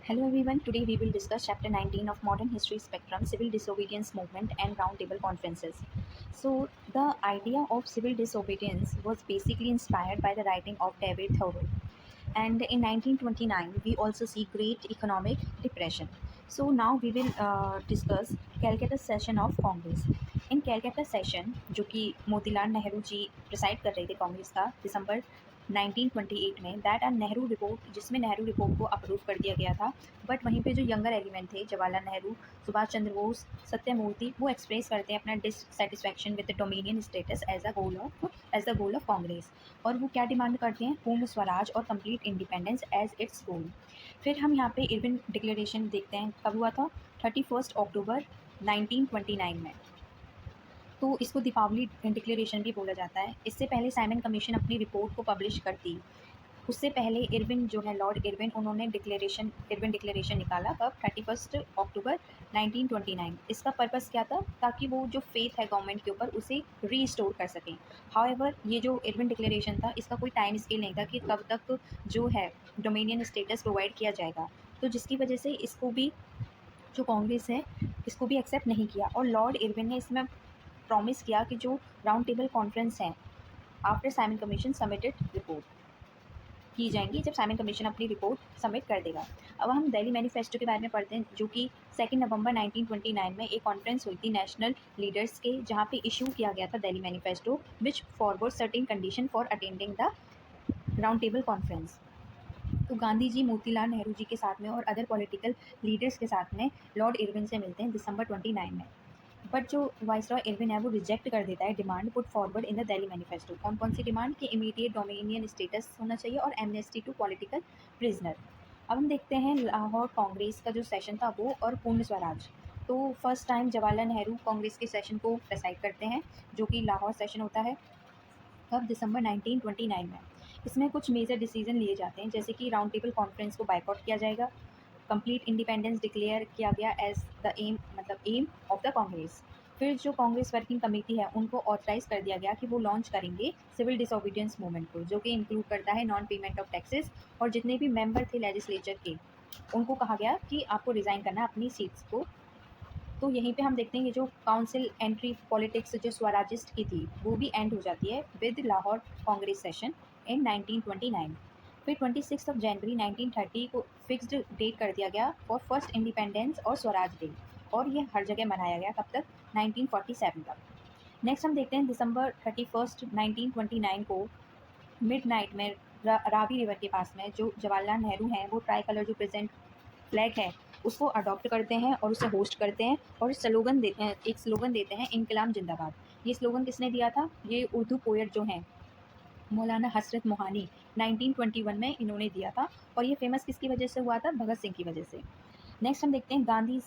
Hello everyone, today we will discuss chapter 19 of Modern History Spectrum, Civil Disobedience Movement and Roundtable Conferences. So, the idea of civil disobedience was basically inspired by the writing of David Thoreau. And in 1929, we also see Great Economic Depression. So, now we will discuss Calcutta Session of Congress. In Calcutta session जो कि Motilal Nehru ji preside कर रहे थे कांग्रेस का दिसंबर 1928 में, that are Nehru report, जिसमें Nehru report को approve कर दिया गया था। बट वहीं पे जो यंगर एलिमेंट थे, जवाहरलाल नेहरू, सुभाष चंद्र बोस, सत्यमूर्ति, वो एक्सप्रेस करते हैं अपना dissatisfaction with the dominion status as the goal of Congress. और वो क्या डिमांड करते हैं? पूर्ण स्वराज और complete independence as its goal. फिर हम यहाँ पे इरविन डिक्लेरेशन देखते हैं, कब हुआ था? 31 अक्टूबर 1929 में। तो इसको दीपावली डिक्लेरेशन भी बोला जाता है। इससे पहले साइमन कमीशन अपनी रिपोर्ट को पब्लिश करती, उससे पहले इरविन जो है, लॉर्ड इरविन, उन्होंने इरविन डिक्लेरेशन निकाला कब? 31 अक्टूबर 1929। इसका पर्पस क्या था? ताकि वो जो फेथ है गवर्नमेंट के ऊपर उसे रीस्टोर कर सकें। हाउएवर, ये जो इरविन डिक्लेरेशन था, इसका कोई टाइम स्केल नहीं था कि कब तक जो है डोमिनियन स्टेटस प्रोवाइड किया जाएगा। तो जिसकी वजह से इसको भी, जो कांग्रेस है, इसको भी एक्सेप्ट नहीं किया। और लॉर्ड इरविन ने इसमें प्रॉमिस किया कि जो राउंड टेबल कॉन्फ्रेंस है after Simon commission submitted report की जाएंगी, जब साइमन कमीशन अपनी रिपोर्ट सबमिट कर देगा। अब हम दिल्ली मैनिफेस्टो के बारे में पढ़ते हैं, जो कि 2 नवंबर 1929 में एक कॉन्फ्रेंस हुई थी नेशनल लीडर्स के, जहाँ पे इशू किया गया था Delhi manifesto, which forward certain condition for attending the round table conference. तो गांधी जी मोतीलाल नेहरू जी के साथ में और अदर पॉलिटिकल लीडर्स के साथ में लॉर्ड इरविन से मिलते हैं दिसंबर 29 में। बट जो वाइसरॉय इरविन है वो रिजेक्ट कर देता है demand put forward in the Delhi manifesto. कौन कौन सी डिमांड? कि इमीडिएट डोमिनियन स्टेटस होना चाहिए और एमनेस्टी टू पॉलिटिकल प्रिजनर। अब हम देखते हैं लाहौर कांग्रेस का जो सेशन था वो, और पूर्ण स्वराज। तो फर्स्ट टाइम जवाहरलाल नेहरू कांग्रेस के सेशन को प्रेसाइड करते हैं, जो कि लाहौर सेशन होता है कब? दिसंबर 1929 में। इसमें कुछ मेजर डिसीजन लिए जाते हैं, जैसे कि राउंड टेबल कॉन्फ्रेंस को बाइकआउट किया जाएगा, कंप्लीट इंडिपेंडेंस डिक्लेयर किया गया एज द एम, मतलब एम ऑफ द कांग्रेस। फिर जो कांग्रेस वर्किंग कमेटी है उनको ऑथराइज कर दिया गया कि वो लॉन्च करेंगे सिविल डिसोबीडियंस मूवमेंट को, जो कि इंक्लूड करता है नॉन पेमेंट ऑफ टैक्सेस। और जितने भी मेंबर थे लेजिस्लेचर के, उनको कहा गया कि आपको रिज़ाइन करना है अपनी सीट्स को। तो यहीं पे हम देखते हैं ये जो काउंसिल एंट्री पॉलिटिक्स जो स्वराजिस्ट की थी, वो भी एंड हो जाती है with Lahore Congress session in 1929। फिर 26 जनवरी 1930 को फिक्स्ड डेट कर दिया गया फॉर फर्स्ट इंडिपेंडेंस और स्वराज डे, और ये हर जगह मनाया गया कब तक? 1947 तक। नेक्स्ट हम देखते हैं दिसंबर 31 1929 को मिडनाइट में रावी रिवर के पास में जो जवाहरलाल नेहरू हैं, वो ट्राई कलर जो प्रेजेंट फ्लैग है उसको अडॉप्ट करते हैं और उसे होस्ट करते हैं, और एक स्लोगन देते हैं, इनकलाब जिंदाबाद। ये स्लोगन किसने दिया था? ये उर्दू पोएट जो हैं मौलाना हसरत मोहानी, 1921 में इन्होंने दिया था। और ये फेमस किसकी वजह से हुआ था? भगत सिंह की वजह से। नेक्स्ट हम देखते हैं Gandhi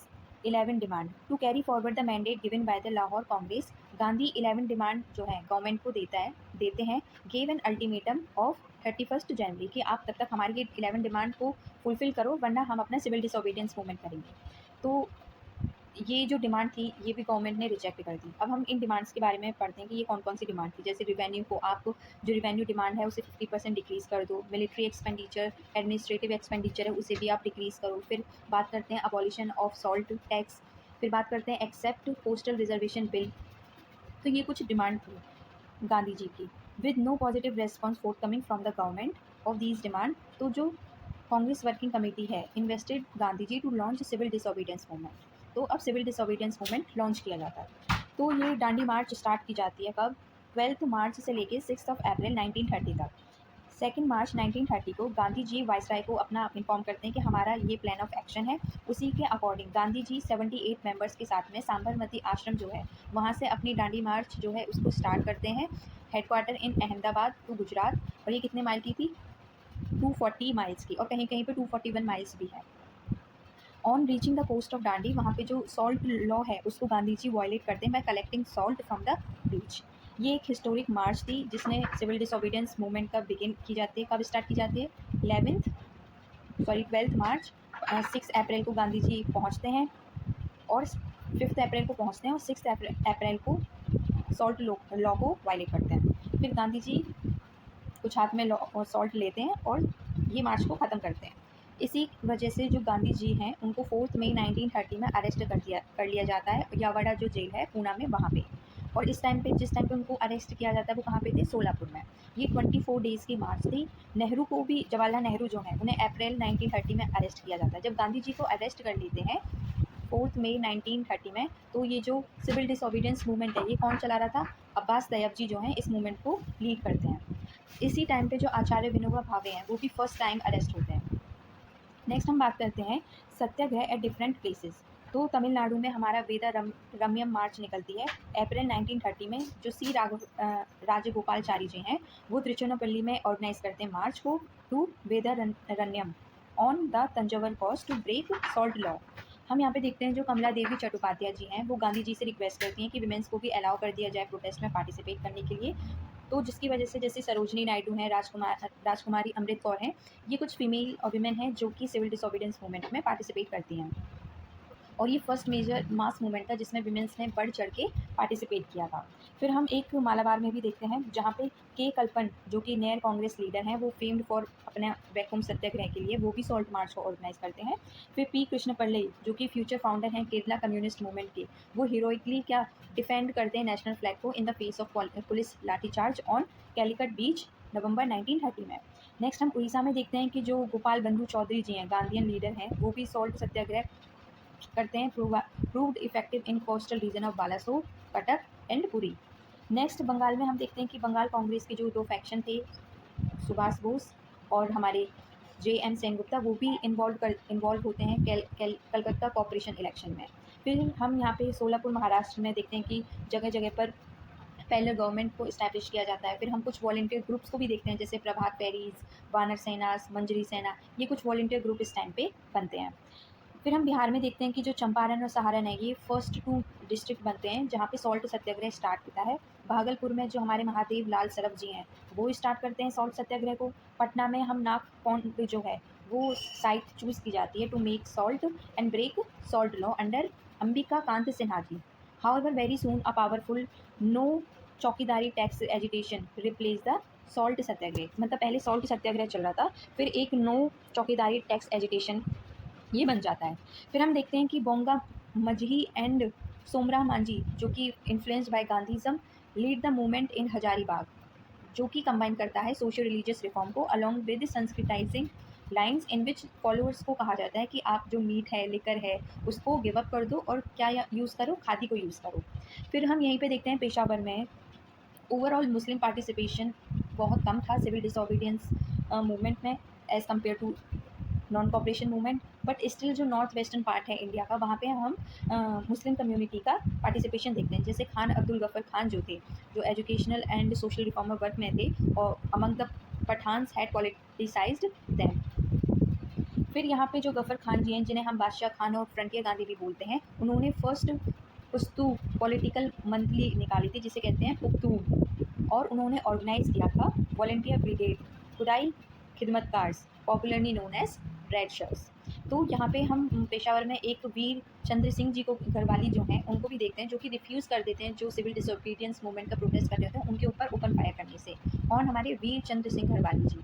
11 demand to carry forward the mandate given by the Lahore Congress. Gandhi 11 demand जो है गवर्नमेंट को देते हैं, gave an ultimatum of 31 January कि आप तब तक हमारी ये 11 डिमांड को फुलफिल करो, वरना हम अपना सिविल डिसोबीडियंस मूवमेंट करेंगे। तो ये जो डिमांड थी ये भी गवर्नमेंट ने रिजेक्ट कर दी। अब हम इन डिमांड्स के बारे में पढ़ते हैं कि ये कौन कौन सी डिमांड थी। जैसे रिवेन्यू को, आपको जो रिवेन्यू डिमांड है उसे 50% डिक्रीज़ कर दो। मिलिट्री एक्सपेंडिचर, एडमिनिस्ट्रेटिव एक्सपेंडिचर है उसे भी आप डिक्रीज़ करो। फिर बात करते हैं अबॉलिशन ऑफ सॉल्ट टैक्स। फिर बात करते हैं एक्सेप्ट पोस्टल रिजर्वेशन बिल। तो ये कुछ डिमांड थी गांधी जी की। With no positive response forthcoming from the government of these demand, तो जो कांग्रेस वर्किंग कमेटी है invested Gandhi ji to launch civil disobedience movement. तो अब सिविल डिसोबीडियंस मूवमेंट लॉन्च किया जाता है। तो ये डांडी मार्च स्टार्ट की जाती है कब? 12 मार्च से लेके 6 अप्रैल 1930 तक। 2 मार्च 1930 को गांधी जी वाइसराय को अपना इन्फॉर्म करते हैं कि हमारा ये प्लान ऑफ एक्शन है। उसी के अकॉर्डिंग गांधी जी 78 मेंबर्स के साथ में सांबरमती आश्रम जो है वहाँ से अपनी डांडी मार्च जो है उसको स्टार्ट करते हैं, headquarter in Ahmedabad to Gujarat. और ये कितने माइल की थी? 240 माइल्स की, और कहीं कहीं पे 241 माइल्स भी है। On reaching the coast of Dandi, वहाँ पे जो सॉल्ट लॉ है उसको गांधी जी वायलेट करते हैं bye collecting salt from the beach. ये एक हिस्टोरिक मार्च थी जिसने सिविल डिसोबीडियंस मूवमेंट कब बिगिन की जाती है, कब स्टार्ट की जाती है? 12 मार्च। 6 अप्रैल को गांधी जी पहुँचते हैं और 5 अप्रैल को पहुँचते हैं, और 6 अप्रैल को सॉल्ट लॉ को वायलेट करते हैं। फिर गांधी जी कुछ हाथ में सॉल्ट लेते हैं और ये मार्च को ख़त्म करते हैं। इसी वजह से जो गांधी जी हैं उनको 4 मई 1930 में अरेस्ट कर लिया जाता है यावाड़ा जो जेल है पूना में, वहाँ पे। और इस टाइम पे जिस टाइम पे उनको अरेस्ट किया जाता है वो कहाँ पे थे, सोलापुर में। ये 24 डेज़ की मार्च थी। नेहरू को भी, जवाहरलाल नेहरू जो हैं, उन्हें अप्रैल 1930 में अरेस्ट किया जाता है। जब गांधी जी को अरेस्ट कर लेते हैं 4 मई 1930 में, तो ये जो सिविल डिसोबीडियंस मूवमेंट है ये कौन चला रहा था, अब्बास तैयब जी जो हैं इस मूवमेंट को लीड करते हैं। इसी टाइम पे जो आचार्य विनोबा भावे हैं वो भी फर्स्ट टाइम अरेस्ट होते हैं। नेक्स्ट हम बात करते हैं सत्याग्रह एट डिफरेंट प्लेसेस। तो तमिलनाडु में हमारा रम्यम मार्च निकलती है अप्रैल 1930 में। जो राजगोपालचारी जी हैं वो त्रिचुनापल्ली में ऑर्गेनाइज करते हैं मार्च को to Vedaranyam on the Tanjore coast to break salt law. हम यहाँ पे देखते हैं जो कमला देवी चट्टोपाध्याय जी हैं वो गांधी जी से रिक्वेस्ट करती हैं कि विमेंस को भी अलाउ कर दिया जाए प्रोटेस्ट में पार्टिसिपेट करने के लिए। तो जिसकी वजह से जैसे सरोजनी नायडू हैं, राजकुमारी अमृत कौर हैं, ये कुछ फीमेल और विमेन हैं जो कि सिविल डिसोबीडियंस मूवमेंट में पार्टिसिपेट करती हैं। और ये फर्स्ट मेजर मास मूवमेंट था जिसमें विमेंस ने बढ़ चढ़ के पार्टिसिपेट किया था। फिर हम एक मालाबार में भी देखते हैं जहाँ पे के कल्पन जो कि नयर कांग्रेस लीडर हैं वो फेम्ड फॉर अपने वैक्यूम सत्याग्रह के लिए, वो भी सॉल्ट मार्च को ऑर्गेनाइज करते हैं। फिर पी कृष्ण पिल्लई जो कि फ्यूचर फाउंडर हैं केरला कम्युनिस्ट मूवमेंट के, वो हीरोइकली क्या डिफेंड करते हैं नेशनल फ्लैग को in the face of police lathi charge on Calicut beach November 1930 में। नेक्स्ट हम उड़ीसा में देखते हैं कि जो गोपाल बंधु चौधरी जी हैं, गांधीयन लीडर हैं, वो भी सॉल्ट सत्याग्रह करते हैं, proved effective in coastal region of Balasore, Cuttack and Puri. Next Bengal में हम देखते हैं कि बंगाल कांग्रेस के जो दो फैक्शन थे, सुभाष बोस और हमारे JM सेनगुप्ता, वो भी इन्वॉल्व होते हैं कलकत्ता कॉरपोरेशन इलेक्शन में। फिर हम यहाँ पे सोलापुर महाराष्ट्र में देखते हैं कि जगह जगह पर पहले गवर्नमेंट को इस्टेब्लिश किया जाता है। फिर हम कुछ वॉलंटियर ग्रुप्स को भी देखते हैं जैसे प्रभात पेरीज, वानर सेनास, मंजरी सेना, ये कुछ वॉलंटियर ग्रुप इस टाइम पे बनते हैं। फिर हम बिहार में देखते हैं कि जो चंपारण और सहारन है ये फर्स्ट 2 डिस्ट्रिक्ट बनते हैं जहाँ पे सॉल्ट सत्याग्रह स्टार्ट होता है। भागलपुर में जो हमारे महादेव लाल सरफ जी हैं वो स्टार्ट करते हैं सॉल्ट सत्याग्रह को। पटना में हम नाग पॉन्ड जो है वो साइट चूज़ की जाती है to make salt and break salt law under Ambika Kant Sinha ji. However very soon a powerful no chowkidari tax agitation replace the salt satyagraha. मतलब पहले सॉल्ट सत्याग्रह चल रहा था, फिर एक नो चौकीदारी टैक्स एजिटेशन ये बन जाता है। फिर हम देखते हैं कि बोंगा मजही एंड सोमराव मांझी जो कि influenced by Gandhism lead the movement in Hazaribagh, जो कि कंबाइन करता है सोशल रिलीजियस रिफॉर्म को along with Sanskritising lines in which followers को कहा जाता है कि आप जो मीट है, लिकर है, उसको गिव अप कर दो और क्या यूज़ करो, खादी को यूज़ करो। फिर हम यहीं पे देखते हैं पेशावर में ओवरऑल मुस्लिम पार्टिसिपेशन बहुत कम था सिविल डिसोबीडियंस मूवमेंट में as compare to non cooperation movement. But still जो नॉर्थ वेस्टर्न पार्ट है इंडिया का, वहाँ पे हम मुस्लिम कम्युनिटी का पार्टिसिपेशन देखते हैं। जैसे खान अब्दुल गफ़र खान जो थे, जो educational and social reformer work में थे और among the Pathans had politicised them. फिर यहाँ पे जो गफ़र खान जी हैं जिन्हें हम बादशाह खान और फ्रंटियर गांधी भी बोलते हैं, उन्होंने फर्स्ट पुस्तू पॉलिटिकल मंथली निकाली थी जिसे कहते हैं पुख्तून, और उन्होंने ऑर्गेनाइज किया था volunteer brigade Khudai Khidmatgars, popularly known as red shirts. तो यहाँ पे हम पेशावर में एक वीर चंद्र सिंह जी को घरवाली जो हैं उनको भी देखते हैं जो कि रिफ्यूज़ कर देते हैं जो सिविल डिसोबीडियंस मूवमेंट का प्रोटेस्ट कर रहे थे उनके ऊपर ओपन फायर करने से, और हमारे वीर चंद्र सिंह घरवाली जी।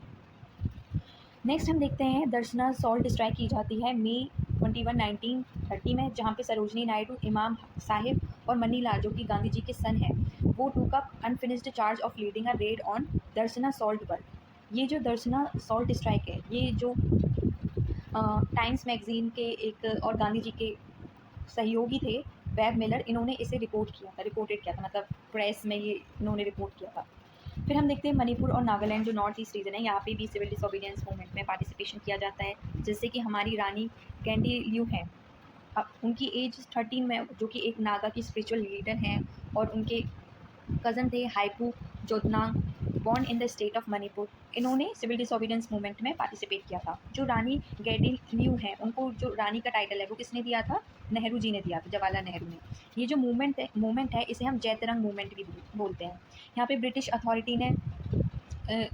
नेक्स्ट हम देखते हैं दर्शना सॉल्ट स्ट्राइक की जाती है मई 21, 1930 में, जहाँ पे सरोजनी नायडू, इमाम साहिब और मनीलाल जो कि गांधी जी के सन हैं, वो टूक up unfinished charge of leading a red on Darshana salt work. ये जो दर्शना सॉल्ट स्ट्राइक है, ये जो टाइम्स मैगजीन के एक और गांधी जी के सहयोगी थे वेब मिलर, इन्होंने इसे रिपोर्टेड किया था, मतलब प्रेस में ये इन्होंने रिपोर्ट किया था। फिर हम देखते हैं मणिपुर और नागालैंड जो नॉर्थ ईस्ट रीजन है, यहाँ पे भी सिविल डिसोबीडियंस मूवमेंट में पार्टिसिपेशन किया जाता है। जैसे कि हमारी रानी गेंडील्यू हैं, अब उनकी एज 13 में, जो कि एक नागा की स्पिरिचुअल लीडर हैं, और उनके कज़न थे Haipou Jadonang, born in the state of Manipur. इन्होंने सिविल डिसोबीडियंस मूवमेंट में पार्टिसिपेट किया था। जो रानी गेंडील्यू हैं, उनको जो रानी का टाइटल है वो किसने दिया था, नेहरू जी ने दिया था, जवाहरलाल नेहरू ने। ये जो मूवमेंट है इसे हम जयतरंग मूवमेंट भी बोलते हैं। यहाँ पे ब्रिटिश अथॉरिटी ने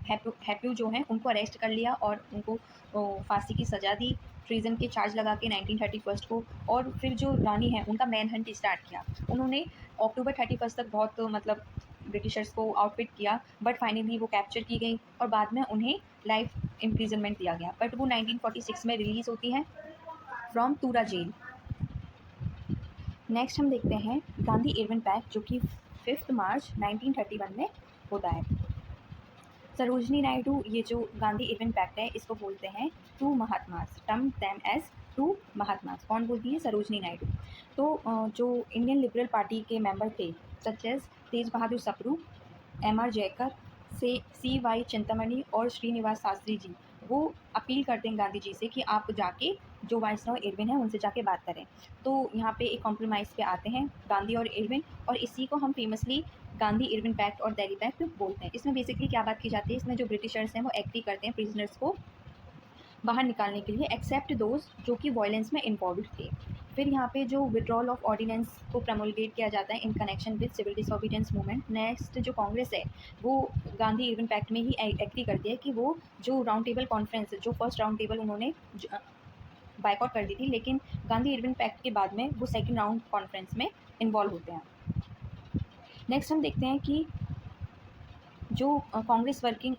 हैप्यू जो हैं उनको अरेस्ट कर लिया और उनको फांसी की सज़ा दी, ट्रीजन के चार्ज लगा के 1931 को। और फिर जो रानी है उनका मैन हंट स्टार्ट किया उन्होंने। अक्टूबर 31 तक बहुत मतलब ब्रिटिशर्स को आउटविट किया, बट फाइनली वो कैप्चर की गई और बाद में उन्हें लाइफ इम्प्रिजनमेंट दिया गया, बट वो 1946 में रिलीज़ होती है फ्रॉम तूरा जेल। नेक्स्ट हम देखते हैं गांधी इरविन पैक्ट, जो कि 5 मार्च 1931 में होता है। सरोजनी नायडू, ये जो गांधी इरविन पैक्ट है इसको बोलते हैं two Mahatmas, term them as two Mahatmas. कौन बोलती है? सरोजनी नायडू। तो जो इंडियन लिबरल पार्टी के मेंबर थे such as Tej Bahadur Sapru, MR Jayakar, CY Chintamani और श्रीनिवास शास्त्री जी, वो अपील करते हैं गांधी जी से कि आप जाके जो वाइसरॉय इरविन है उनसे जाके बात करें। तो यहाँ पे एक कॉम्प्रोमाइज़ पे आते हैं गांधी और इरविन, और इसी को हम फेमसली गांधी इरविन पैक्ट और दिल्ली पैक्ट बोलते हैं। इसमें बेसिकली क्या बात की जाती है, इसमें जो ब्रिटिशर्स हैं वो एग्री करते हैं प्रिजनर्स को बाहर निकालने के लिए, एक्सेप्ट दोज जो कि वायलेंस में इन्वॉल्व थे। फिर यहाँ पे जो विड्रॉल ऑफ ऑर्डिनेंस को प्रमोलगेट किया जाता है in connection with civil disobedience movement. Next जो कांग्रेस है वो गांधी इरविन पैक्ट में ही एग्री करती है कि वो जो राउंड टेबल कॉन्फ्रेंस, जो फर्स्ट राउंड टेबल उन्होंने बाइकआउट कर दी थी, लेकिन गांधी इरविन पैक्ट के बाद में वो सेकेंड राउंड कॉन्फ्रेंस में इन्वॉल्व होते हैं। नेक्स्ट हम देखते हैं कि जो कांग्रेस वर्किंग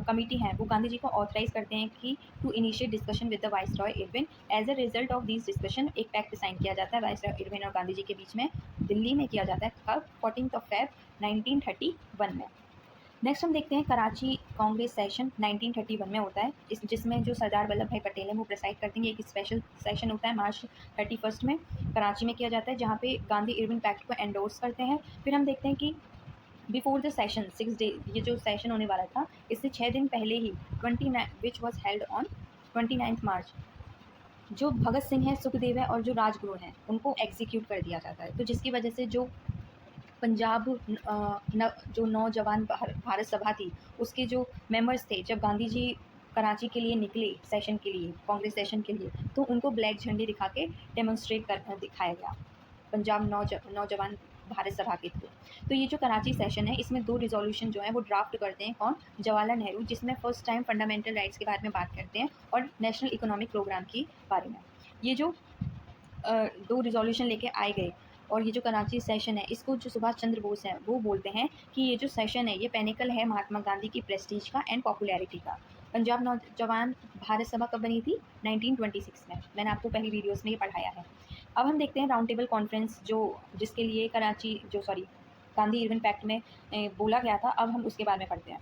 कमेटी है वो गांधी जी को ऑथराइज करते हैं कि to initiate discussion with the viceroy Irwin. As a result of this discussion एक पैक्ट साइन किया जाता है वाइसरॉय इरविन और गांधी जी के बीच में, दिल्ली में किया जाता है कब? 14 फेब 1931 में। नेक्स्ट हम देखते हैं कराची कांग्रेस सेशन 1931 में होता है, जिसमें जो सरदार वल्लभ भाई पटेल हैं वो प्रेसाइड करते हैं। एक स्पेशल सेशन होता है मार्च 31 में कराची में किया जाता है, जहाँ पे गांधी इरविन पैक्ट को एंडोर्स करते हैं। फिर हम देखते हैं कि बिफोर द सेशन 6 डे, ये जो सेशन होने वाला था इससे 6 दिन पहले ही 29 विच वॉज हेल्ड ऑन 29 मार्च, जो भगत सिंह है, सुखदेव है और जो राजगुरु हैं उनको एग्जीक्यूट कर दिया जाता है। तो जिसकी वजह से जो पंजाब जो नौजवान भारत सभा थी उसके जो मेंबर्स थे, जब गांधी जी कराची के लिए निकले सेशन के लिए, कांग्रेस सेशन के लिए, तो उनको ब्लैक झंडे दिखा के डेमोन्स्ट्रेट कर दिखाया गया पंजाब नौजवान भारत सभा के थ्रू। तो ये जो कराची सेशन है इसमें 2 रिजोल्यूशन जो है वो ड्राफ्ट करते हैं कौन? जवाहरलाल नेहरू, जिसमें फर्स्ट टाइम फंडामेंटल राइट्स के बारे में बात करते हैं और नेशनल इकोनॉमिक प्रोग्राम के बारे में। ये जो 2 रिजोल्यूशन लेके आए गए, और ये जो कराची सेशन है इसको जो सुभाष चंद्र बोस हैं वो बोलते हैं कि ये जो सेशन है ये पेनिकल है महात्मा गांधी की प्रेस्टीज का एंड पॉपुलैरिटी का। पंजाब नौजवान भारत सभा कब बनी थी? 1926 में। मैंने आपको पहली वीडियोस में ये पढ़ाया है। अब हम देखते हैं राउंड टेबल कॉन्फ्रेंस जो जिसके लिए गांधी इरविन पैक्ट में बोला गया था। अब हम उसके बारे में पढ़ते हैं।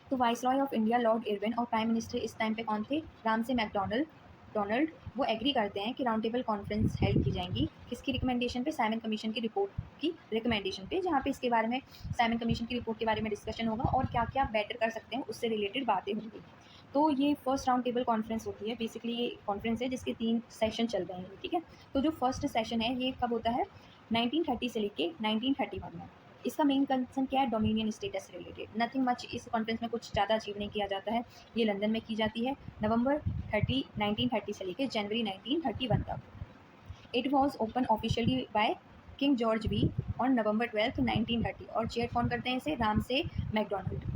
तो viceroy of India Lord Irwin और प्राइम मिनिस्टर इस टाइम पे कौन थे? रामसे मैकडोनल्ड, वो एग्री करते हैं कि राउंड टेबल कॉन्फ्रेंस हेल्ड की जाएंगी। किसकी रिकमेंडेशन पे? साइमन कमीशन की रिपोर्ट की रिकमेंडेशन पे, जहाँ पे इसके बारे में साइमन कमीशन की रिपोर्ट के बारे में डिस्कशन होगा और क्या क्या बेटर कर सकते हैं उससे रिलेटेड बातें होंगी। तो ये फर्स्ट राउंड टेबल कॉन्फ्रेंस होती है। बेसिकली ये कॉन्फ्रेंस है जिसके 3 सेशन चल रहे हैं, ठीक है। तो जो फर्स्ट सेशन है ये कब होता है? 1930 से लेके 1931 में। इसका मेन कंसर्न क्या है? डोमिनियन स्टेटस से रिलेटेड, नथिंग मच। इस कॉन्फ्रेंस में कुछ ज़्यादा अचीव नहीं किया जाता है। ये लंदन में की जाती है नवंबर 1930 से लेकर जनवरी 1931 तक। It was open officially by King George V on November 12, 1930, और चेयर कौन करते हैं इसे? Ramsay MacDonald.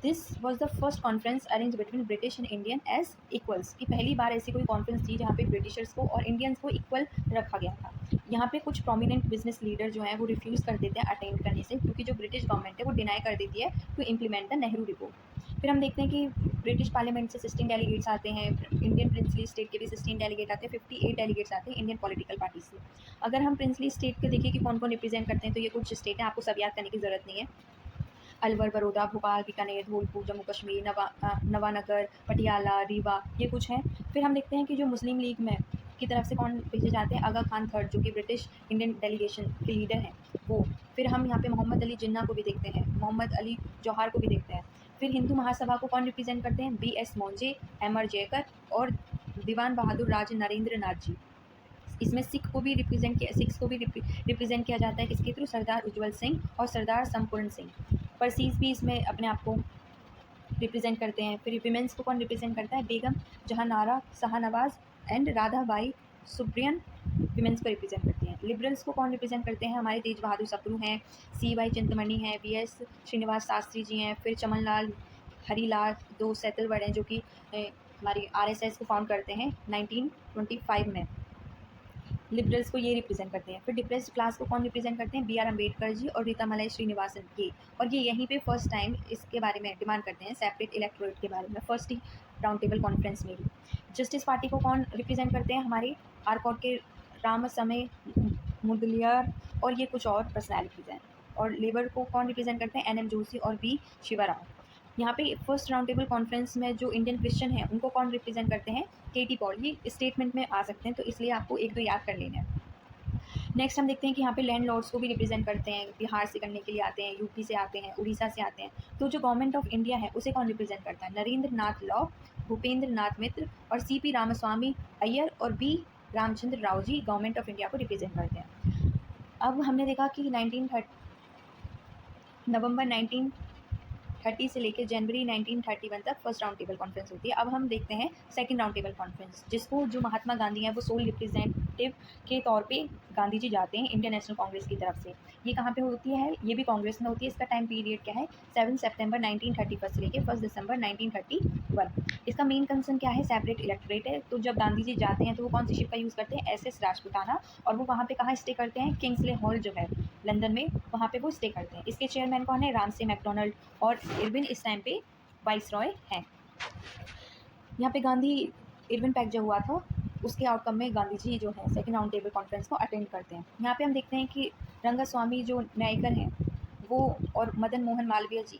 This was the first conference arrange between British and Indian as equals, की पहली बार ऐसी कोई कॉन्फ्रेंस थी जहाँ पे ब्रिटिशर्स को और इंडियंस को इक्वल रखा गया था। यहाँ पे कुछ प्रोमिनेंट बिजनेस लीडर जो हैं वो रिफ्यूज़ कर देते हैं अटेंड करने से, क्योंकि जो ब्रिटिश गवर्नमेंट है वो डिनाई कर देती है to implement the Nehru report. फिर हम देखते हैं कि ब्रिटिश पार्लियामेंट से 16 डेलीगेट्स आते हैं, इंडियन प्रिंसली स्टेट के भी 16 डेलीगेट आते हैं, 58 डेलीगेट्स आते हैं इंडियन पॉलिटिकल पार्टी से। अगर हम प्रिंसली स्टेट के देखें कि कौन कौन रिप्रेजेंट करते हैं, तो ये कुछ स्टेट हैं, आपको सब याद करने की ज़रूरत नहीं है। अलवर, बड़ौदा, भोपाल, बीकानेर, धौलपुर, जम्मू कश्मीर, नवानगर, पटियाला, रीवा, ये कुछ हैं। फिर हम देखते हैं कि जो मुस्लिम लीग में की तरफ से कौन भेजे जाते हैं? आगा खान थर्ड, जो कि ब्रिटिश इंडियन डेलीगेशन के लीडर हैं वो। फिर हम यहाँ पे मोहम्मद अली जिन्ना को भी देखते हैं, मोहम्मद अली जौहर को भी देखते हैं। फिर हिंदू महासभा को कौन रिप्रेजेंट करते हैं? BS मौजे, MR जयकर और दीवान बहादुर राज नरेंद्र नाथ जी। इसमें सिक्स को भी रिप्रेजेंट किया जाता है किसके थ्रू? सरदार उज्जवल सिंह और सरदार संपूर्ण सिंह। परसीज भी इसमें अपने आप को रिप्रेजेंट करते हैं। फिर विमेंस को कौन रिप्रेजेंट करता है? बेगम जहानारा शाहनवाज एंड राधा बाई सुब्रियन विमेंस को रिप्रेजेंट करती हैं। लिबरल्स को कौन रिप्रेजेंट करते हैं? हमारे तेज बहादुर सप्रू हैं, CY चिंतामणि हैं, VS श्रीनिवास शास्त्री जी हैं। फिर चमनलाल हरीलाल, 2 सेतलवड़ हैं जो कि हमारी RSS को फाउंड करते हैं 1925 में। लिबरल्स को ये रिप्रेजेंट करते हैं। फिर डिप्रेस्ड क्लास को कौन रिप्रेजेंट करते हैं? B.R. अम्बेडकर जी और रीतामलाई श्रीनिवासन ये, और ये यहीं पे फर्स्ट टाइम इसके बारे में डिमांड करते हैं, सेपरेट इलेक्टोरेट के बारे में, फर्स्ट ही राउंड टेबल कॉन्फ्रेंस में ही। जस्टिस पार्टी को कौन रिप्रेजेंट करते हैं? हमारे आरकॉट के रामसमय मुदलियार और ये कुछ और पर्सनैलिटीज़ हैं। और लेबर को कौन रिप्रेजेंट करते हैं? N.M. जोशी और B. शिवराव। यहाँ पे फर्स्ट राउंड टेबल कॉन्फ्रेंस में जो इंडियन क्रिश्चियन हैं उनको कौन रिप्रेजेंट करते हैं? K.T. पॉल। ये स्टेटमेंट में आ सकते हैं, तो इसलिए आपको एक दो याद कर लेना है। नेक्स्ट हम देखते हैं कि यहाँ पे लैंड लॉर्ड्स को भी रिप्रेजेंट करते हैं, बिहार से करने के लिए आते हैं, यूपी से आते हैं, उड़ीसा से आते हैं। तो जो गवर्नमेंट ऑफ इंडिया है उसे कौन रिप्रेजेंट करता है? नरेंद्र नाथ लॉ, भूपेंद्र नाथ मित्र और C.P. रामास्वामी अय्यर और B. Ramachandra Rao ji government of India को रिप्रेजेंट करते हैं। अब हमने देखा कि नवंबर 1930 से लेकर जनवरी 1931 तक फर्स्ट राउंड टेबल कॉन्फ्रेंस होती है। अब हम देखते हैं सेकंड राउंड टेबल कॉन्फ्रेंस, जिसको जो महात्मा गांधी हैं वो सोल रिप्रेजेंटेटिव के तौर पे गांधी जी जाते हैं इंडियन नेशनल कांग्रेस की तरफ से। ये कहाँ पे होती है? ये भी कांग्रेस में होती है। इसका टाइम पीरियड क्या है? 7 सितंबर 1931 से लेकर 1 दिसंबर 1931। इसका मेन कंसर्न क्या है? सेपरेट इलेक्टोरेट है। तो जब गांधी जी जाते हैं तो वो कौन सी शिप का यूज़ करते हैं? SS राजपुताना। और वो वहाँ पे कहाँ स्टे करते हैं? किंग्सले हॉल जो है लंदन में, वहाँ पे वो स्टे करते हैं। इसके चेयरमैन कौन है? रामसे मैकडोनल्ड और इरविन इस टाइम पे वाइस रॉय हैं। यहाँ पे गांधी इरविन पैक्ट जो हुआ था उसके आउटकम में गांधी जी जो है सेकेंड राउंड टेबल कॉन्फ्रेंस को अटेंड करते हैं। यहाँ पे हम देखते हैं कि रंगस्वामी जो न्यायकर हैं वो और मदन मोहन मालवीय जी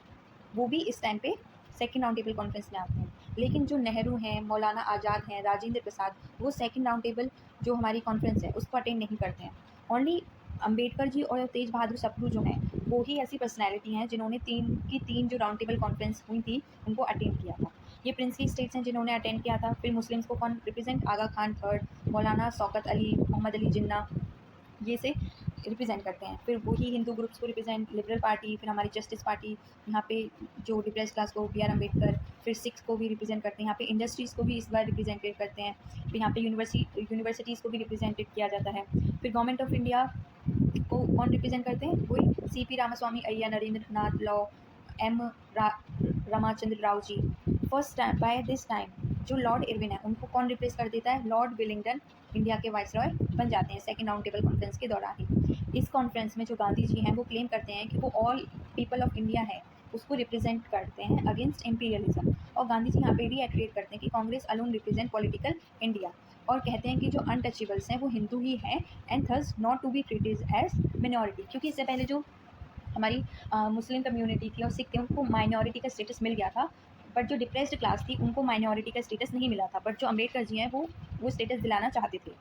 वो भी इस टाइम पे सेकेंड राउंड टेबल कॉन्फ्रेंस में आते हैं। लेकिन जो नेहरू हैं, मौलाना आज़ाद हैं, राजेंद्र प्रसाद, वो सेकेंड राउंड टेबल जो हमारी कॉन्फ्रेंस है उसको अटेंड नहीं करते हैं। ओनली अम्बेडकर जी और तेज बहादुर सप्रू जो हैं वो ही ऐसी पर्सनैलिटी हैं जिन्होंने तीन जो राउंड टेबल कॉन्फ्रेंस हुई थी उनको अटेंड किया था। ये प्रिंसली स्टेट्स हैं जिन्होंने अटेंड किया था। फिर मुस्लिम्स को कौन रिप्रेजेंट? आगा खान थर्ड, मौलाना शौकत अली, मोहम्मद अली जिन्ना, ये से रिप्रेजेंट करते हैं। फिर वही हिंदू ग्रुप्स को रिप्रेजेंट लिबरल पार्टी, फिर हमारी जस्टिस पार्टी, यहाँ पे जो डिप्रेस्ड क्लास को B.R. अम्बेडकर, फिर सिक्स को भी रिप्रेजेंट करते हैं। यहाँ पे इंडस्ट्रीज़ को भी इस बार रिप्रेजेंटेड करते हैं। फिर यहाँ पे यूनिवर्सिटीज़ को भी रिप्रेजेंटेड किया जाता है। फिर गवर्नमेंट ऑफ इंडिया को कौन रिप्रेजेंट करते हैं? वही C.P. Ramaswamy Iyer, Narendra Nath Law, M. Ramachandra Rao ji. First time by this time जो लॉर्ड इरविन है उनको कौन रिप्लेस कर देता है? लॉर्ड विलिंगटन इंडिया के वाइस रॉय बन जाते हैं सेकेंड राउंड टेबल कॉन्फ्रेंस के दौरान ही। इस कॉन्फ्रेंस में जो गांधी जी हैं वो क्लेम करते हैं कि वो ऑल पीपल ऑफ इंडिया है उसको रिप्रेजेंट करते हैं अगेंस्ट इम्पीरियलिज्म। और गांधी जी यहाँ पे रीएट्रेट करते हैं कि Congress alone represent political India, और कहते हैं कि जो अनटचेबल्स हैं वो हिंदू ही हैं and thus not to be treated as minority. क्योंकि इससे पहले जो हमारी मुस्लिम कम्युनिटी थी और सिख थे उनको माइनॉरिटी का स्टेटस मिल गया था, बट जो डिप्रेस्ड क्लास थी उनको माइनॉरिटी का स्टेटस नहीं मिला था। बट जो अम्बेडकर जी हैं वो स्टेटस दिलाना चाहते थे।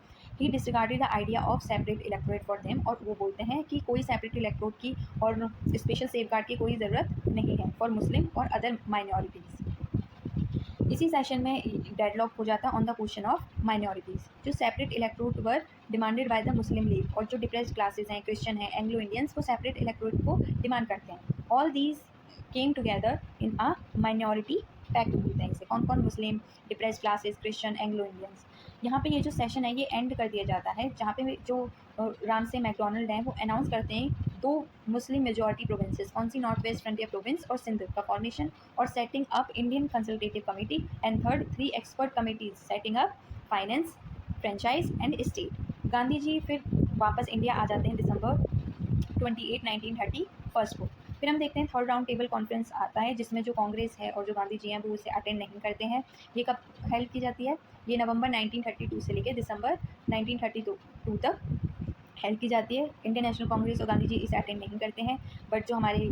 He disregarded the idea of separate electorate for them, और वो बोलते हैं कि कोई सेपरेट इलेक्टोरेट की और स्पेशल सेफ गार्ड की कोई ज़रूरत नहीं है फॉर मुस्लिम और अदर माइनॉरिटीज़। इसी सेशन में डेडलॉक हो जाता है on the question of minorities. जो separate electorate were demanded by the Muslim League, और जो डिप्रेस्ड क्लासेस हैं, क्रिश्चियन हैं, एंग्लो इंडियंस, वो सेपरेट इलेक्टोरेट को डिमांड करते हैं। All these came together in a minority pact बोलते हैं इसे। कौन कौन? Muslim, depressed classes, Christian, Anglo Indians. यहाँ पे ये जो सेशन है ये एंड कर दिया जाता है जहाँ पे जो रामसे मैकडोनल्ड हैं वो अनाउंस करते हैं दो मुस्लिम मेजॉरिटी प्रोविंसेस, कौन सी? नॉर्थ वेस्ट फ्रंटियर प्रोविंस और सिंध का फॉर्मेशन, और setting up Indian consultative committee, and third 3 expert committees setting up finance, franchise and state. Gandhi ji फिर वापस इंडिया आ जाते हैं दिसंबर 28, 1931 को। फिर हम देखते हैं थर्ड राउंड टेबल कॉन्फ्रेंस आता है जिसमें जो कांग्रेस है और जो गांधी जी हैं वो उसे अटेंड नहीं करते हैं। ये कब हेल्ड की जाती है? ये नवंबर 1932 से लेकर दिसंबर 1932 तक हेल्ड की जाती है। इंडियन नेशनल कांग्रेस और गांधी जी इसे अटेंड नहीं करते हैं, बट जो हमारे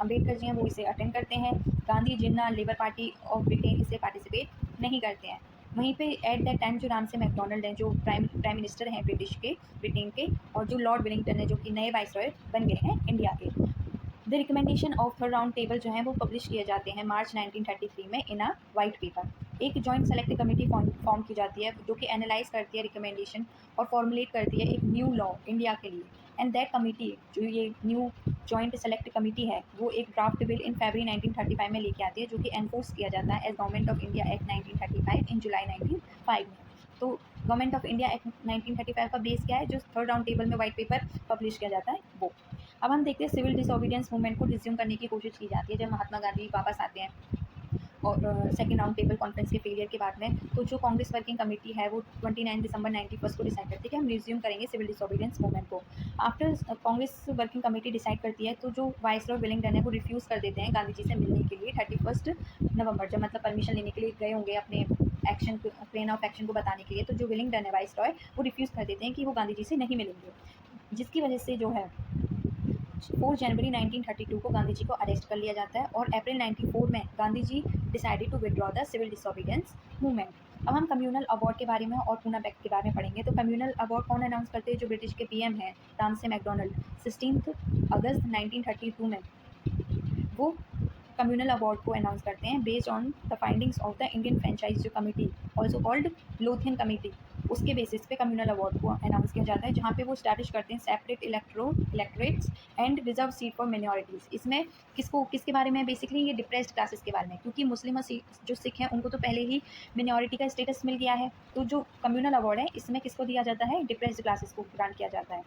अम्बेडकर जी हैं वो इसे अटेंड करते हैं। गांधी, जिन्ना, लेबर पार्टी ऑफ ब्रिटेन इसे पार्टिसिपेट नहीं करते हैं। वहीं पे एट दैट टाइम जो रामसे मैकडोनल्ड हैं जो प्राइम मिनिस्टर हैं ब्रिटेन के, और जो लॉर्ड विलिंगटन है जो कि नए वाइसरॉय बन गए हैं इंडिया के। The recommendation of third round table जो है वो पब्लिश किए जाते हैं मार्च 1933 में इन अ वाइट पेपर। एक जॉइंट सेलेक्ट कमेटी फॉर्म की जाती है जो कि एनालाइज करती है रिकमेंडेशन और फॉर्मुलेट करती है एक न्यू लॉ इंडिया के लिए। एंड दैट कमेटी जो ये न्यू जॉइंट सेलेक्ट कमेटी है वो एक ड्राफ्ट बिल इन फरवरी 1935 में लेके आती है जो कि एनफोर्स किया जाता है as government of India act 1935 in July 1905 में। तो गवर्नमेंट ऑफ इंडिया एक्ट 1935 का बेस क्या है? जो थर्ड राउंड टेबल में वाइट पेपर पब्लिश किया जाता है वो। अब हम देखते हैं सिविल डिसोबीडियंस मूवमेंट को रिज्यूम करने की कोशिश की जाती है जब महात्मा गांधी वापस आते हैं। और सेकेंड राउंड टेबल कॉन्फ्रेंस के फेलियर के बाद में, तो जो कांग्रेस वर्किंग कमेटी है वो 29 दिसंबर 91 को डिसाइड करती है कि हम रिज्यूम करेंगे सिविल डिसोबीडियंस मूवमेंट को। After Congress working committee decide करती है, तो जो वाइसरॉय विलिंगडन है वो रिफ्यूज़ कर देते हैं गांधी जी से मिलने के लिए 31 नवंबर, जब मतलब परमिशन लेने के लिए गए होंगे अपने एक्शन प्लान ऑफ एक्शन को बताने के लिए, तो जो विलिंगडन है वाइसरॉय वो रिफ्यूज़ कर देते हैं कि वो गांधी जी से नहीं मिलेंगे, जिसकी वजह से जो है 4 जनवरी 1932 को गांधी जी को अरेस्ट कर लिया जाता है और अप्रैल 94 में Gandhi ji decided to withdraw the civil disobedience movement. अब हम कम्युनल अवार्ड के बारे में और पूना पैक्ट के बारे में पढ़ेंगे। तो कम्युनल अवार्ड कौन अनाउंस करते हैं? जो ब्रिटिश के पीएम हैं रामसे मैकडोनल्ड 16 अगस्त 1932 में वो कम्युनल अवार्ड को अनाउंस करते हैं based on the findings of the Indian franchise जो committee also called Lothian committee, उसके बेसिस पे कम्युनल अवार्ड को अनाउंस किया जाता है, जहाँ पे वो स्टैब्लिश करते हैं separate electorates and reserve seat for minorities. इसमें किसके बारे में? बेसिकली ये डिप्रेस्ड क्लासेस के बारे में, क्योंकि मुस्लिम और जो सिख हैं उनको तो पहले ही मिनॉरिटी का स्टेटस मिल गया है। तो जो कम्युनल अवार्ड है इसमें किसको दिया जाता है? डिप्रेस्ड क्लासेस को ग्रांट किया जाता है।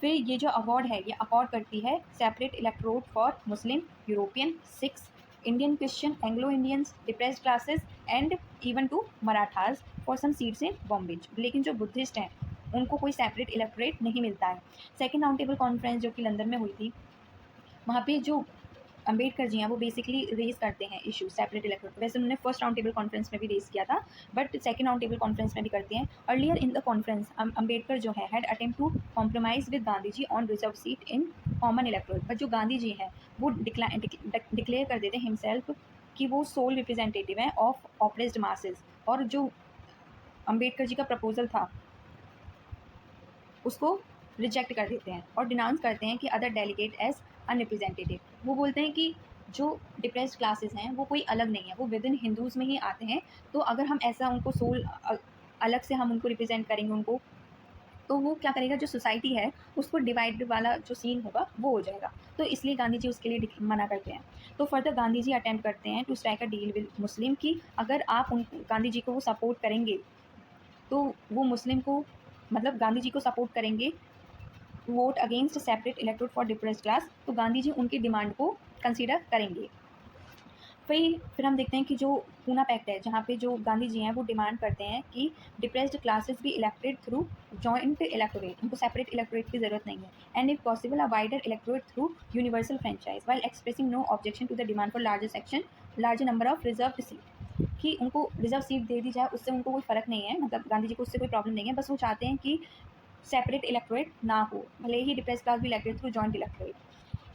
फिर ये जो अवार्ड है ये अकॉर्ड करती है separate electorate for Muslim, European, Sikhs, Indian Christian, Anglo-Indians, depressed classes and even to Marathas for some seats in Bombay। लेकिन जो बुद्धिस्ट हैं उनको कोई सेपरेट इलेक्टोरेट नहीं मिलता है। सेकेंड राउंड टेबल कॉन्फ्रेंस जो कि लंदन में हुई थी, वहाँ पे जो अम्बेडकर जी हैं वो बेसिकली रेज करते हैं इशू सेपरेट इलेक्टोरेट। वैसे उन्होंने फर्स्ट राउंड टेबल कॉन्फ्रेंस में भी रेज किया था, but second round table conference में भी करते हैं। Earlier in the conference Ambedkar जो है had attempt to compromise with Gandhi ji on reserve seat in common electorate, but जो गांधी जी हैं वो डिक्लेयर कर देते हैं हिमसेल्फ कि वो सोल रिप्रेजेंटेटिव हैं ऑफ ऑप्रेस्ड मासेस, और जो अम्बेडकर जी का प्रपोजल था उसको रिजेक्ट कर देते हैं और डिनाउंस करते हैं कि अदर डेलीगेट एज अनरिप्रेजेंटेटिव। वो बोलते हैं कि जो डिप्रेस्ड क्लासेस हैं वो कोई अलग नहीं है, वो विद इन हिंदूज़ में ही आते हैं, तो अगर हम ऐसा उनको सोल अलग से हम उनको रिप्रेजेंट करेंगे उनको, तो वो क्या करेगा, जो सोसाइटी है उसको डिवाइड वाला जो सीन होगा वो हो जाएगा। तो इसलिए गांधी जी उसके लिए मना करते हैं। तो फर्दर गांधी जी अटेम्प्ट करते हैं to strike a deal with Muslim कि अगर आप उन गांधी जी को वो सपोर्ट करेंगे तो वो मुस्लिम को मतलब गांधी जी को सपोर्ट करेंगे vote against separate electorate for depressed class, तो गांधी जी उनकी डिमांड को कंसीडर करेंगे। फिर हम देखते हैं कि जो पूना पैक्ट है जहाँ पे जो गांधी जी हैं वो डिमांड करते हैं कि डिप्रेस्ड क्लासेस भी इलेक्टेड थ्रू जॉइंट इलेक्टोरेट, उनको सेपरेट इलेक्टोरेट की जरूरत नहीं है, and if possible a wider electorate through universal franchise while expressing no objection to the demand for larger number of reserve seat, कि उनको रिजर्व सीट दे दी जाए, उससे उनको कोई फ़र्क नहीं है, मतलब गांधी जी को उससे कोई प्रॉब्लम नहीं है, बस वो चाहते हैं कि सेपरेट इलेक्टोरेट ना हो, भले ही डिप्रेस क्लास भी elected through joint electorate.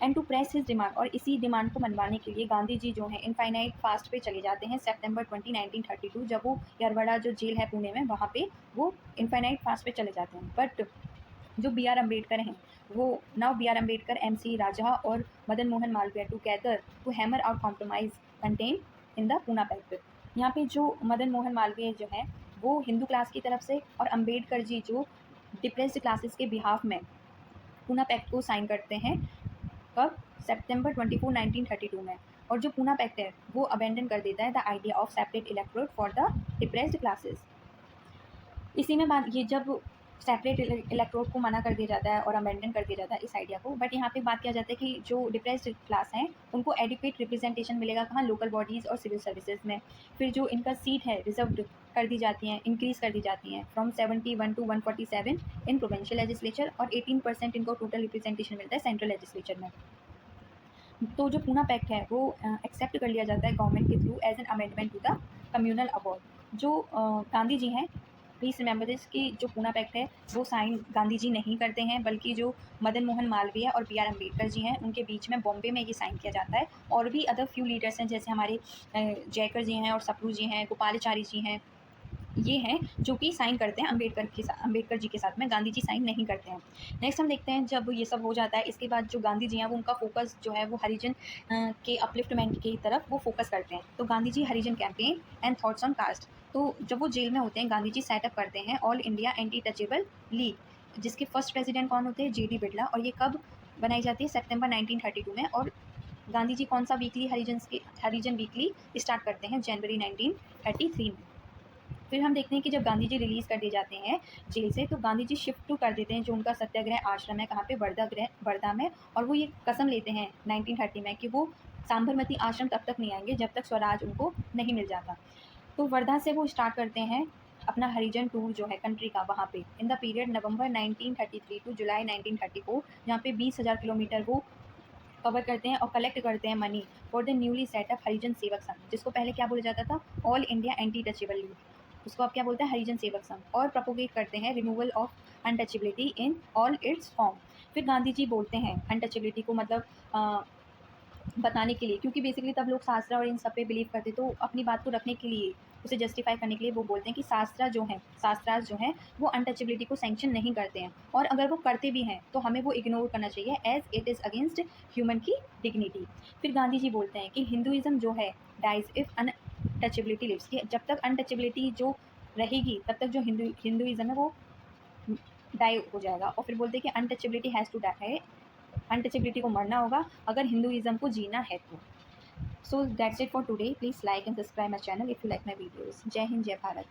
And to press his demand, और इसी डिमांड को मनवाने के लिए गांधी जी जो है इनफाइनाइट फास्ट पे चले जाते हैं सितंबर 20, 1932, जब वो यरवड़ा जो जेल है पुणे में वहाँ पे वो इनफाइनाइट फास्ट पे चले जाते हैं। बट जो बी आर अम्बेडकर हैं वो now B R Ambedkar, MC Raja और Madan Mohan Malviya together to hammer out compromise contain in the Poona pact. यहाँ पे जो मदन मोहन मालवीय जो है वो हिंदू क्लास की तरफ से और अम्बेडकर जी जो डिप्रेस्ड क्लासेस के बिहाफ में पूना पैक्ट को साइन करते हैं, कब? सितंबर 24, 1932 में। और जो पूना पैक्ट है वो अबेंडन कर देता है the idea of separate electorate for the depressed classes. इसी में बात ये जब सेपरेट इलेक्टोरेट को मना कर दिया जाता है और अमेंडन कर दिया जाता है इस आइडिया को, बट यहाँ पे बात किया जाता है कि जो डिप्रेस्ड क्लास हैं उनको एडिक्वेट रिप्रेजेंटेशन मिलेगा कहाँ? लोकल बॉडीज़ और सिविल सर्विसेज में। फिर जो इनका सीट है रिजर्व कर दी जाती हैं, इंक्रीज़ कर दी जाती हैं from 71 to 147 in provincial legislature, और 18% इनको टोटल रिप्रेजेंटेशन मिलता है सेंट्रल लेजिस्लेचर में। तो जो पूना पैक्ट है वो एक्सेप्ट कर लिया जाता है गवर्नमेंट के through as an amendment to the communal award. जो गांधी जी हैं, प्लीज़ रिमेंबर दिस, कि जो पूना पैक्ट है वो साइन गांधी जी नहीं करते हैं, बल्कि जो मदन मोहन मालवीय और BR अम्बेडकर जी हैं उनके बीच में बॉम्बे में ये साइन किया जाता है। और भी अदर फ्यू लीडर्स हैं जैसे हमारे जयकर जी हैं और सप्रू जी हैं, गोपालाचारी जी हैं, ये हैं जो कि साइन करते हैं अम्बेडकर जी के साथ में, गांधी जी साइन नहीं करते हैं। नेक्स्ट हम देखते हैं जब ये सब हो जाता है इसके बाद जो गांधी जी हैं वो उनका फोकस जो है वो हरिजन के अपलिफ्टमेंट की तरफ वो फोकस करते हैं। तो Gandhi ji Harijan campaign and thoughts on caste, तो जब वो जेल में होते हैं गांधी जी सेटअप करते हैं all India anti touchable league, जिसके फर्स्ट प्रेसिडेंट कौन होते हैं? JD बिड़ला। और ये कब बनाई जाती है? सितंबर 1932 में। और गांधी जी कौन सा वीकली हरिजन वीकली स्टार्ट करते हैं जनवरी 1933 में। फिर हम देखते हैं कि जब गांधी जी रिलीज़ कर दिए जाते हैं जेल से, तो गांधी जी शिफ्ट टू कर देते हैं जो उनका सत्याग्रह आश्रम है, कहाँ पे? वर्धा में। और वो ये कसम लेते हैं 1930 में कि वो सांबरमती आश्रम तब तक नहीं आएंगे जब तक स्वराज उनको नहीं मिल जाता। तो वर्धा से वो स्टार्ट करते हैं अपना हरिजन टूर जो है कंट्री का, वहाँ पे in the period November 1933 to July 1934, जहाँ पे 20,000 किलोमीटर वो कवर करते हैं और कलेक्ट करते हैं money for the newly setup Harijan Sevak Sangh, जिसको पहले क्या बोला जाता था, All India anti touchable league, उसको आप क्या बोलते हैं, हरिजन सेवक संघ। और प्रोपोगेट करते हैं removal of untouchability in all it's form. फिर गांधी जी बोलते हैं अनटचेबिलिटी को मतलब बताने के लिए, क्योंकि बेसिकली तब लोग शास्त्रा और इन सब पे बिलीव करते, तो अपनी बात को रखने के लिए, उसे जस्टिफाई करने के लिए वो बोलते हैं कि शास्त्रास जो हैं वो अनटचेबिलिटी को सैंक्शन नहीं करते हैं, और अगर वो करते भी हैं तो हमें वो इग्नोर करना चाहिए as it is against human की डिग्निटी। फिर गांधी जी बोलते हैं कि हिंदुइज्म जो है डाइज इफ अनटचेबिलिटी लिव्स, कि जब तक अनटचेबिलिटी जो रहेगी तब तक जो हिंदुइज्म है वो डाई हो जाएगा। और फिर बोलते हैं कि untouchability has to die, untouchability को मरना होगा अगर हिंदुइज्म को जीना है तो। So that's it for today. Please like and subscribe my channel if you like my videos. जय हिंद, जय भारत।